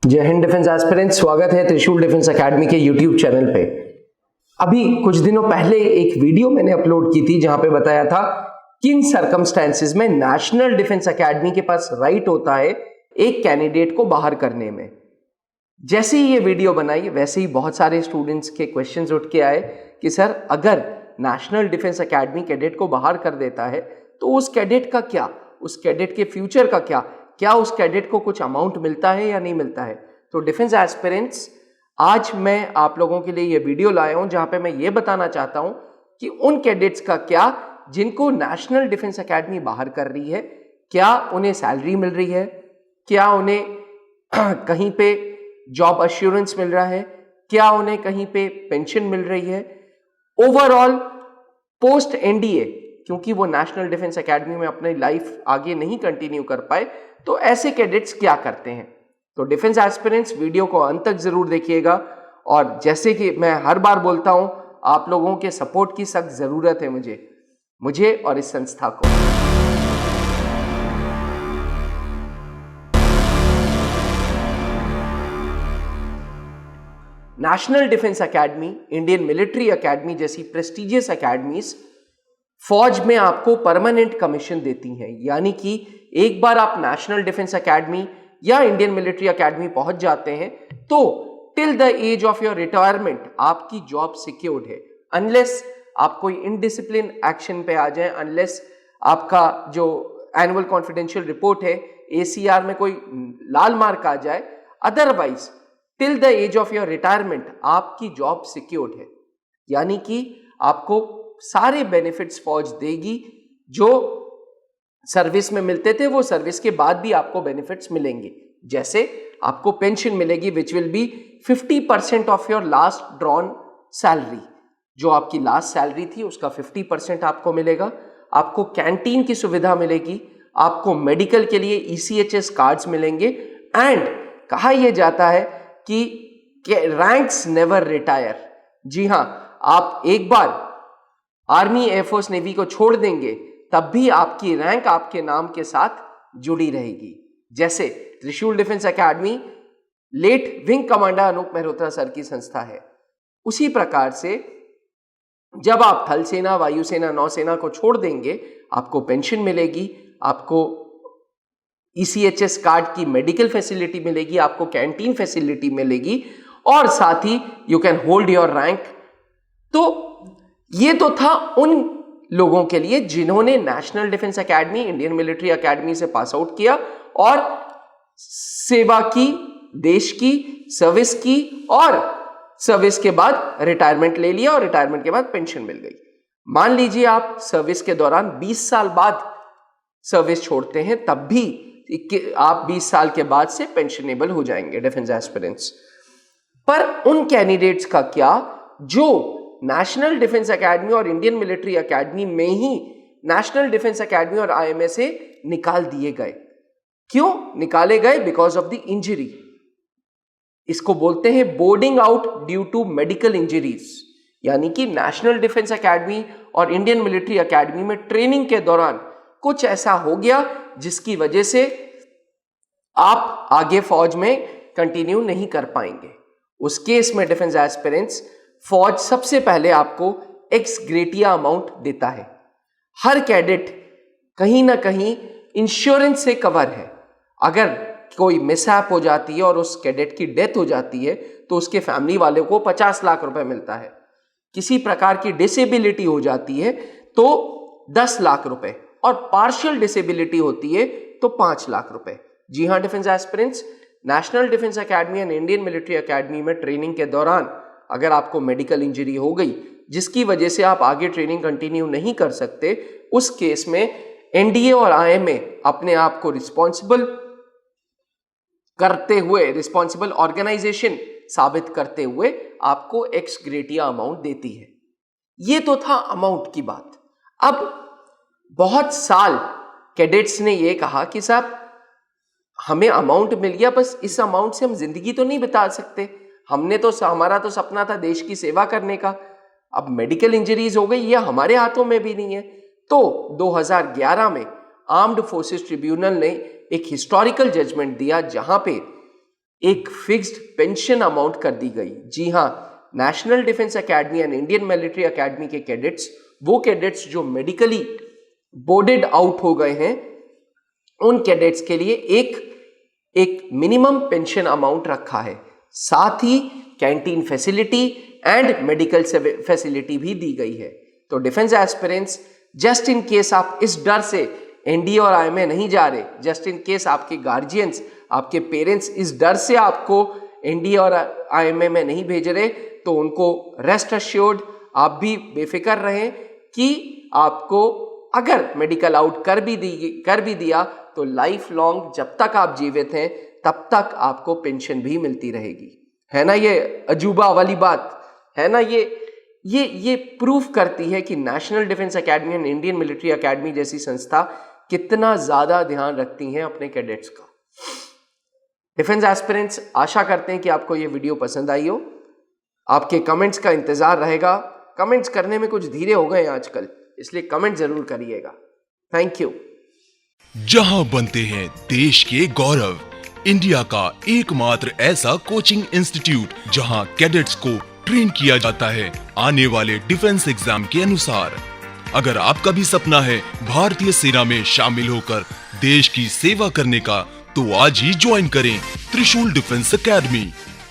जय Hind defence aspirants, स्वागत है त्रिशूल डिफेंस एकेडमी के यूट्यूब चैनल पे। अभी कुछ दिनों पहले एक वीडियो मैंने अपलोड की थी जहां पे बताया था किन सर्कमस्टेंसेस में नेशनल डिफेंस एकेडमी के पास राइट होता है एक कैंडिडेट को बाहर करने में। जैसे ही ये वीडियो बनाई वैसे ही बहुत सारे स्टूडेंट्स के क्वेश्चंस उठ के आए कि सर अगर नेशनल डिफेंस एकेडमी कैडेट को बाहर कर देता है तो उस कैडेट का क्या, उस कैडेट के फ्यूचर का क्या उस कैडेट को कुछ अमाउंट मिलता है या नहीं मिलता है। तो डिफेंस एस्पिरेंट्स, आज मैं आप लोगों के लिए ये वीडियो लाया हूं जहां पे मैं ये बताना चाहता हूं कि उन कैडेट्स का क्या जिनको नेशनल डिफेंस एकेडमी बाहर कर रही है, क्या उन्हें सैलरी मिल रही है, क्या उन्हें कहीं पे जॉब अश्योरेंस मिल रहा है, क्या उन्हें कहीं पे पेंशन मिल रही है, ओवरऑल पोस्ट एनडीए, क्योंकि वो नेशनल डिफेंस एकेडमी में अपनी लाइफ आगे नहीं कंटिन्यू कर पाए, तो ऐसे कैडेट्स क्या करते हैं। तो डिफेंस एस्पिरेंट्स, वीडियो को अंत तक जरूर देखिएगा। और जैसे कि मैं हर बार बोलता हूं, आप लोगों के सपोर्ट की सख्त जरूरत है मुझे और इस संस्था को। National defence academy, Indian military academy जैसी प्रेस्टिजियस एकेडमीज फौज में आपको परमानेंट कमीशन देती हैं। यानी कि एक बार आप National defence Academy or Indian military Academy पहुंच जाते हैं तो till the age of your retirement आपकी जॉब सिक्योर्ड है, अनलेस आप कोई इनडिसिप्लिन एक्शन पे आ जाए, अनलेस आपका जो एनुअल कॉन्फिडेंशियल रिपोर्ट है एसीआर में कोई लाल मार्क आ जाए। Otherwise till the age of your retirement आपकी जॉब सिक्योर्ड है। यानी कि आपको सारे बेनिफिट्स फौज देगी जो सर्विस में मिलते थे, वो सर्विस के बाद भी आपको बेनिफिट्स मिलेंगे। जैसे आपको पेंशन मिलेगी which will be 50% of your last drawn salary. जो आपकी लास्ट सैलरी थी उसका 50% आपको मिलेगा। आपको कैंटीन की सुविधा मिलेगी, आपको मेडिकल के लिए ECHS कार्ड्स मिलेंगे। एंड कहा यह जाता है कि रैंक्स नेवर रिटायर। जी हां, आप एक बार आर्मी, एयरफोर्स, नेवी को छोड़ देंगे तब भी आपकी रैंक आपके नाम के साथ जुड़ी रहेगी। जैसे Trishul Defence Academy late wing commander Anup Mehrotra sir की संस्था है, उसी प्रकार से जब आप थल सेना, वायुसेना, नौसेना को छोड़ देंगे आपको पेंशन मिलेगी, आपको ECHS कार्ड की मेडिकल फैसिलिटी मिलेगी, आपको कैंटीन फैसिलिटी मिलेगी और साथ ही you can hold your rank. तो ये तो था उन लोगों के लिए जिन्होंने national defence academy, Indian military academy से पास आउट किया और सेवा की, देश की सर्विस की और सर्विस के बाद रिटायरमेंट ले लिया और रिटायरमेंट के बाद पेंशन मिल गई। मान लीजिए आप सर्विस के दौरान 20 साल बाद सर्विस छोड़ते हैं, तब भी आप 20 साल के बाद से पेंशनेबल हो जाएंगे डिफेंस एस्पिरेंट्स। पर उन कैंडिडेट्स का क्या जो नेशनल डिफेंस एकेडमी और इंडियन मिलिट्री एकेडमी में ही नेशनल डिफेंस एकेडमी और IMA से निकाल दिए गए। क्यों निकाले गए? Because of the injury. इसको बोलते हैं boarding out due to medical injuries. यानी कि नेशनल डिफेंस एकेडमी और इंडियन मिलिट्री एकेडमी में ट्रेनिंग के दौरान कुछ ऐसा हो गया जिसकी वजह से आप आगे फौज में कंटिन्यू नहीं कर पाएंगे। उस केस में डिफेंस एस्पिरेंट्स, फौज सबसे पहले आपको एक्स ग्रेटिया अमाउंट देता है। हर कैडेट कहीं ना कहीं इंश्योरेंस से कवर है। अगर कोई मिसहैप हो जाती है और उस कैडेट की डेथ हो जाती है तो उसके फैमिली वाले को 50 लाख रुपए मिलता है। किसी प्रकार की डिसेबिलिटी हो जाती है तो 10 लाख रुपए और पार्शियल डिसेबिलिटी होती है तो 5 लाख रुपए। जी हां defence aspirants, national defence academy and Indian military Academy में ट्रेनिंग के दौरान अगर आपको मेडिकल इंजरी हो गई जिसकी वजह से आप आगे ट्रेनिंग कंटिन्यू नहीं कर सकते, उस केस में NDA और IMA अपने आप को रिस्पॉन्सिबल करते हुए, रिस्पॉन्सिबल ऑर्गेनाइजेशन साबित करते हुए आपको एक्स ग्रेटिया अमाउंट देती है। ये तो था अमाउंट की बात। अब बहुत साल कैडेट्स ने यह कहा कि साहब हमें अमाउंट मिल गया, बस इस अमाउंट से हम जिंदगी तो नहीं बिता सकते, हमारा तो सपना था देश की सेवा करने का। अब मेडिकल इंजरीज हो गई, यह हमारे हाथों में भी नहीं है। तो 2011 में आर्म्ड फोर्सेस ट्रिब्यूनल ने एक हिस्टोरिकल जजमेंट दिया जहां पे एक फिक्स्ड पेंशन अमाउंट कर दी गई। जी हां, national defence academy and Indian military academy के कैडेट्स, वो कैडेट्स जो मेडिकली बोर्डेड आउट हो गए हैं, उन कैडेट्स के लिए एक मिनिमम पेंशन अमाउंट रखा है। साथ ही canteen facility and medical facility भी दी गई है। तो defence aspirants, just in case आप इस डर से एनडीए और आईएमए नहीं जा रहे, जस्ट इन केस आपके गार्जियंस, आपके पेरेंट्स इस डर से आपको एनडीए और आईएमए में नहीं भेज रहे, तो उनको रेस्ट अश्योर्ड, आप भी बेफिक्र रहें कि आपको अगर मेडिकल आउट कर भी दिया तो लाइफ लॉन्ग, जब तक आप जीवित हैं तब तक आपको पेंशन भी मिलती रहेगी। है ना ये अजूबा वाली बात, है ना? ये प्रूफ करती है कि National defence academy and Indian military academy जैसी संस्था कितना ज्यादा ध्यान रखती हैं अपने कैडेट्स का। डिफेंस एस्पिरेंट्स, आशा करते हैं कि आपको ये वीडियो पसंद आई हो। आपके कमेंट्स का इंतजार रहेगा। कमेंट्स करने में कुछ धीरे हो गए आजकल, इसलिए कमेंट जरूर करिएगा। Thank you. जहां बनते हैं देश के गौरव, इंडिया का एकमात्र ऐसा कोचिंग इंस्टीट्यूट जहां कैडेट्स को ट्रेन किया जाता है आने वाले डिफेंस एग्जाम के अनुसार। अगर आपका भी सपना है भारतीय सेना में शामिल होकर देश की सेवा करने का, तो आज ही ज्वाइन करें त्रिशूल डिफेंस एकेडमी।